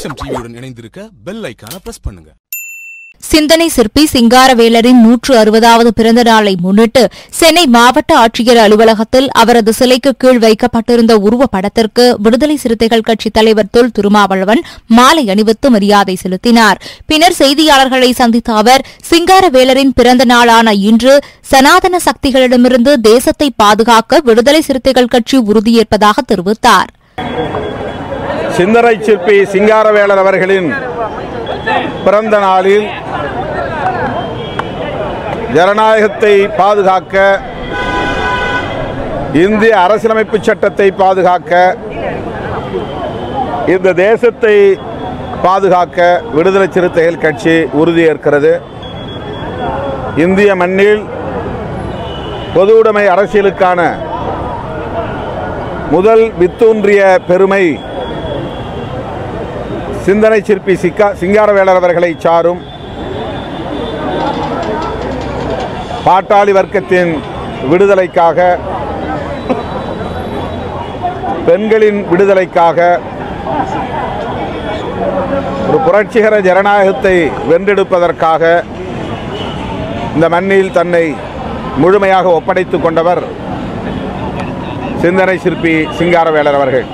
தேசம் டிவியுடன் இணைந்திருக்க பெல் ஐகானை பிரஸ் பண்ணுங்க. சிந்தனை சிற்பி சிங்காரவேலரின் 160வது பிறந்த நாளை முன்னிட்டு சென்னை மாவட்ட ஆட்சியர் அலுவலகத்தில் அவரது சிலைக்கு கீழ் வைக்கப்பட்டிருந்த உருவப்படத்திற்கு விடுதலை சிறுத்தைகள் கட்சித் தலைவர் தொல் திருமாவளவன் மாலை அணிவித்து மரியாதை செலுத்தினார். பின்னர் செய்தியாளர்களை சந்தித்த அவர் சிங்காரவேலரின் பிறந்த நாளான இன்று சனாதன சக்திகளிடமிருந்து தேசத்தை பாதுகாக்க விடுதலை சிறுத்தைகள் கட்சி உறுதியேற்பதாக தெரிவித்தார். சிந்தனை சிற்பி சிங்காரவேலர் அவர்களின் பிறந்த நாளில் ஜனநாயகத்தை பாதுகாக்க, இந்திய அரசியலமைப்பு சட்டத்தை பாதுகாக்க, இந்த தேசத்தை பாதுகாக்க விடுதலை சிறுத்தைகள் கட்சி உறுதியேற்கிறது. இந்திய மண்ணில் பொதுவுடைமை அரசியலுக்கான முதல் வித்தூன்றிய பெருமை சிந்தனை சிற்பி சிங்காரவேலர் அவர்களை சாரும். பாட்டாளி வர்க்கத்தின் விடுதலைக்காக, பெண்களின் விடுதலைக்காக, ஒரு புரட்சிகர ஜனநாயகத்தை வென்றெடுப்பதற்காக இந்த மண்ணில் தன்னை முழுமையாக ஒப்படைத்துக் கொண்டவர் சிந்தனை சிற்பி சிங்காரவேலர் அவர்கள்.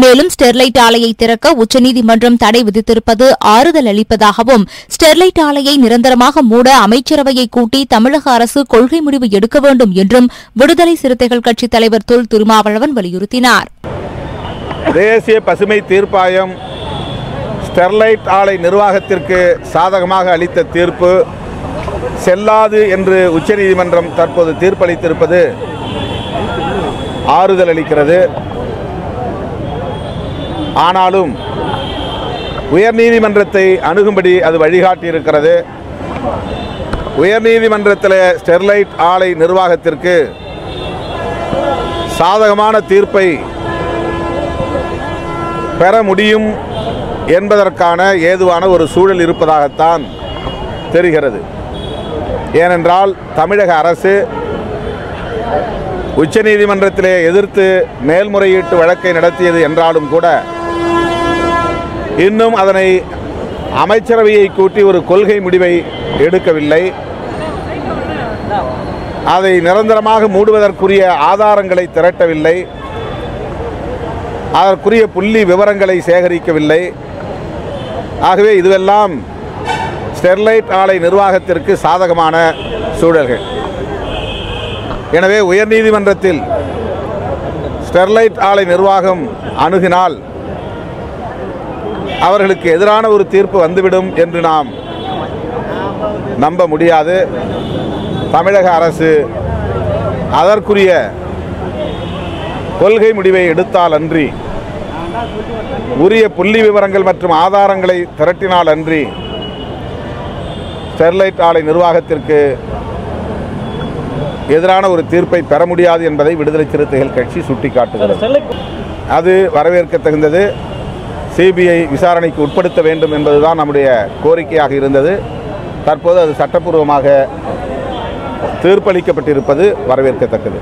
மேலும் ஸ்டெர்லைட் ஆலையை திறக்க உச்சநீதிமன்றம் தடை விதித்திருப்பது ஆறுதல் அளிப்பதாகவும், ஸ்டெர்லைட் ஆலையை நிரந்தரமாக மூட அமைச்சரவையை கூட்டி தமிழக அரசு கொள்கை முடிவு எடுக்க வேண்டும் என்றும் விடுதலை சிறுத்தைகள் கட்சித் தலைவர் தொல் திருமாவளவன் வலியுறுத்தினார். தேசிய பசுமை தீர்ப்பாயம் ஸ்டெர்லைட் ஆலை நிர்வாகத்திற்கு சாதகமாக அளித்த தீர்ப்பு செல்லாது என்று உச்சநீதிமன்றம் தற்போது தீர்ப்பளித்திருப்பது ஆறுதல் அளிக்கிறது. ஆனாலும் உயர்நீதிமன்றத்தை அணுகும்படி அது வழிகாட்டியிருக்கிறது. உயர்நீதிமன்றத்தில் ஸ்டெர்லைட் ஆலை நிர்வாகத்திற்கு சாதகமான தீர்ப்பை பெற முடியும் என்பதற்கான ஏதுவான ஒரு சூழல் இருப்பதாகத்தான் தெரிகிறது. ஏனென்றால் தமிழக அரசு உச்சநீதிமன்றத்திலே எதிர்த்து மேல்முறையீட்டு வழக்கை நடத்தியது என்றாலும் கூட இன்னும் அதனை அமைச்சரவையை கூட்டி ஒரு கொள்கை முடிவை எடுக்கவில்லை. அதை நிரந்தரமாக மூடுவதற்குரிய ஆதாரங்களை திரட்டவில்லை. அதற்குரிய புள்ளி விவரங்களை சேகரிக்கவில்லை. ஆகவே இதுவெல்லாம் ஸ்டெர்லைட் ஆலை நிர்வாகத்திற்கு சாதகமான சூழல்கள். எனவே உயர்நீதிமன்றத்தில் ஸ்டெர்லைட் ஆலை நிர்வாகம் அணுகினால் அவர்களுக்கு எதிரான ஒரு தீர்ப்பு வந்துவிடும் என்று நாம் நம்ப முடியாது. தமிழக அரசு அதற்குரிய கொள்கை முடிவை எடுத்தால் அன்றி, உரிய புள்ளி விவரங்கள் மற்றும் ஆதாரங்களை திரட்டினால் அன்றி ஸ்டெர்லைட் ஆலை நிர்வாகத்திற்கு எதிரான ஒரு தீர்ப்பை பெற முடியாது என்பதை விடுதலை சிறுத்தைகள் கட்சி சுட்டிக்காட்டுகிறது. அது வரவேற்கத்தகுந்தது. சிபிஐ விசாரணைக்கு உட்படுத்த வேண்டும் என்பதுதான் நம்முடைய கோரிக்கையாக இருந்தது. தற்போது அது சட்டப்பூர்வமாக தீர்ப்பளிக்கப்பட்டிருப்பது வரவேற்கத்தக்கது.